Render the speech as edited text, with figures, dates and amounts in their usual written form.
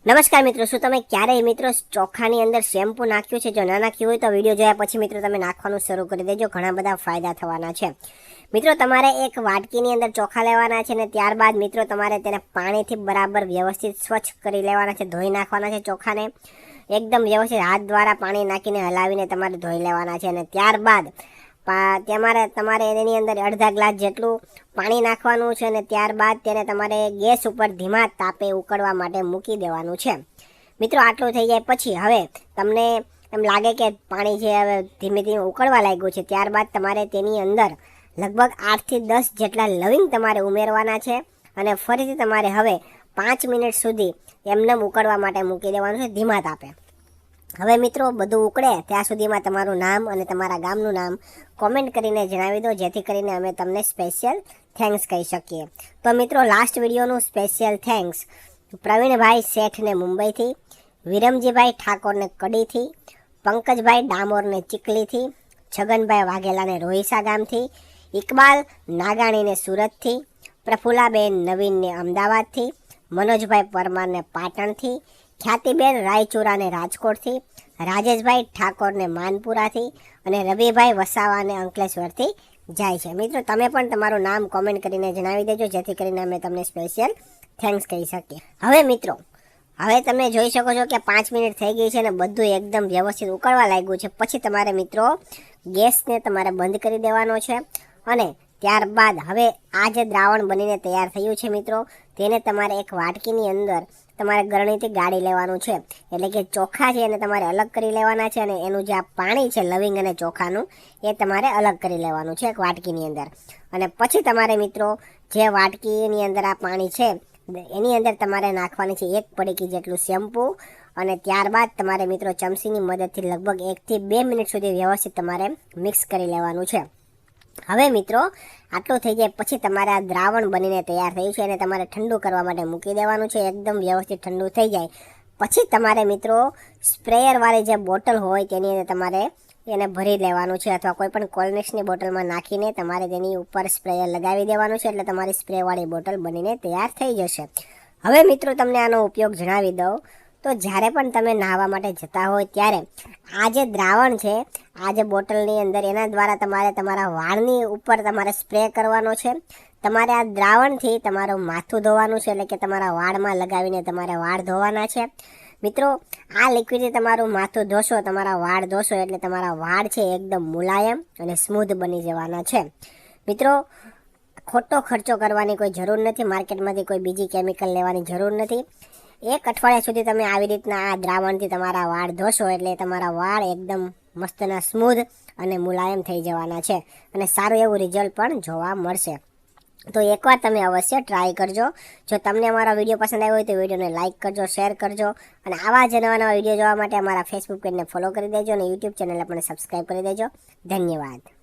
નમસ્કાર મિત્રો, શું તમે ક્યારેય મિત્રો ચોખાની અંદર શેમ્પૂ નાખ્યું છે? જો ના નાખ્યું હોય તો વિડીયો જોયા પછી મિત્રો તમે નાખવાનું શરૂ કરી દેજો, ઘણા બધા ફાયદા થવાના છે. મિત્રો તમારે એક વાટકીની અંદર ચોખા લેવાના છે અને ત્યારબાદ મિત્રો તમારે તેને પાણીથી બરાબર વ્યવસ્થિત સ્વચ્છ કરી લેવાના છે, ધોઈ નાખવાના છે. ચોખાને એકદમ વ્યવસ્થિત હાથ દ્વારા પાણી નાખીને હલાવીને તમારે ધોઈ લેવાના છે અને ત્યારબાદ તમારે એની અંદર અડધા ગ્લાસ જેટલું પાણી નાખવાનું છે અને ત્યારબાદ તેને તમારે ગેસ ઉપર ધીમા તાપે ઉકળવા માટે મૂકી દેવાનું છે. મિત્રો આટલું થઈ જાય પછી હવે તમને એમ લાગે કે પાણી છે હવે ધીમે ધીમે ઉકળવા લાગ્યું છે, ત્યારબાદ તમારે તેની અંદર લગભગ 8 થી 10 જેટલા લવિંગ તમારે ઉમેરવાના છે અને ફરીથી તમારે હવે 5 મિનિટ સુધી એમનેમ ઉકળવા માટે મૂકી દેવાનું છે ધીમા તાપે. હવે મિત્રો બધું ઉકળે ત્યાં સુધીમાં તમારું નામ અને તમારા ગામનું નામ કોમેન્ટ કરીને જણાવી દો, જેથી કરીને અમે તમને સ્પેશિયલ થેન્ક્સ કહી શકીએ. તો મિત્રો લાસ્ટ વિડીયોનું સ્પેશિયલ થેન્ક્સ પ્રવીણભાઈ શેઠને મુંબઈથી, વિરમજીભાઈ ઠાકોરને કડીથી, પંકજભાઈ ડામોરને ચીખલીથી, છગનભાઈ વાઘેલાને રોહિસા ગામથી, ઇકબાલ નાગાણીને સુરતથી, પ્રફુલાબેન નવીનને અમદાવાદથી, મનોજભાઈ પરમારને પાટણથી, ખ્યાતિબેન રાયચુરાને રાજકોટથી, રાજેશભાઈ ઠાકોરને માનપુરાથી અને રવિભાઈ વસાવાને અંકલેશ્વરથી જાય છે. મિત્રો તમે પણ તમારું નામ કોમેન્ટ કરીને જણાવી દેજો, જેથી કરીને અમે તમને સ્પેશિયલ થેન્ક્સ કહી શકીએ. હવે મિત્રો હવે તમે જોઈ શકો છો કે 5 મિનિટ થઈ ગઈ છે અને બધું એકદમ વ્યવસ્થિત ઉકળવા લાગ્યું છે. પછી તમારે મિત્રો ગેસને તમારે બંધ કરી દેવાનો છે અને ત્યારબાદ હવે આ જે દ્રાવણ બનીને તૈયાર થયું છે મિત્રો, તેને તમારે એક વાટકીની અંદર તમારે ગરણીથી ગાળી લેવાનું છે. એટલે કે ચોખા છે એને તમારે અલગ કરી લેવાના છે અને એનું જે આ પાણી છે લવિંગ અને ચોખાનું એ તમારે અલગ કરી લેવાનું છે એક વાટકીની અંદર. અને પછી તમારે મિત્રો જે વાટકીની અંદર આ પાણી છે એની અંદર તમારે નાખવાની છે 1 પડીકી જેટલું શેમ્પૂ અને ત્યારબાદ તમારે મિત્રો ચમચીની મદદથી લગભગ 1 થી 2 મિનિટ સુધી વ્યવસ્થિત તમારે મિક્સ કરી લેવાનું છે. હવે મિત્રો આટલું થઈ જાય પછી તમારે આ દ્રાવણ બનીને તૈયાર થયું છે અને તમારે ઠંડુ કરવા માટે મૂકી દેવાનું છે. એકદમ વ્યવસ્થિત ઠંડુ થઈ જાય પછી તમારે મિત્રો સ્પ્રેયરવાળી જે બોટલ હોય તેની અંદર તમારે એને ભરી લેવાનું છે અથવા કોઈ પણ કોલમિક્સની બોટલમાં નાખીને તમારે તેની ઉપર સ્પ્રેયર લગાવી દેવાનું છે, એટલે તમારી સ્પ્રેવાળી બોટલ બનીને તૈયાર થઈ જશે. હવે મિત્રો તમને આનો ઉપયોગ જણાવી દઉં તો જ્યારે પણ તમે નહાવા માટે જતા હોય ત્યારે આ જે દ્રાવણ છે આ જે બોટલની અંદર એના દ્વારા તમારે તમારા વાળની ઉપર તમારે સ્પ્રે કરવાનો છે. તમારે આ દ્રાવણથી તમારું માથું ધોવાનું છે, એટલે કે તમારા વાળમાં લગાવીને તમારે વાળ ધોવાના છે. મિત્રો આ લિક્વિડથી તમારું માથું ધોશો, તમારા વાળ ધોશો એટલે તમારા વાળ છે એકદમ મુલાયમ અને સ્મૂધ બની જવાના છે. મિત્રો ખોટો ખર્ચો કરવાની કોઈ જરૂર નથી, માર્કેટમાંથી કોઈ બીજી કેમિકલ લેવાની જરૂર નથી. 1 અઠવાડિયા સુધી તમે આવી રીતના આ દ્રાવણથી તમારા વાળ ધોશો એટલે તમારા વાળ એકદમ મસ્તના સ્મૂધ અને મુલાયમ થઈ જવાના છે અને સારું એવું રિઝલ્ટ પણ જોવા મળશે. તો એકવાર તમે અવશ્ય ટ્રાય કરજો. જો તમને અમારો વિડીયો પસંદ આવ્યો હોય તો વિડીયોને લાઇક કરજો, શેર કરજો અને આવા જ નવા વિડીયો જોવા માટે અમારા ફેસબુક પેજને ફોલો કરી દેજો અને યુટ્યુબ ચેનલને પણ સબસ્ક્રાઈબ કરી દેજો. ધન્યવાદ.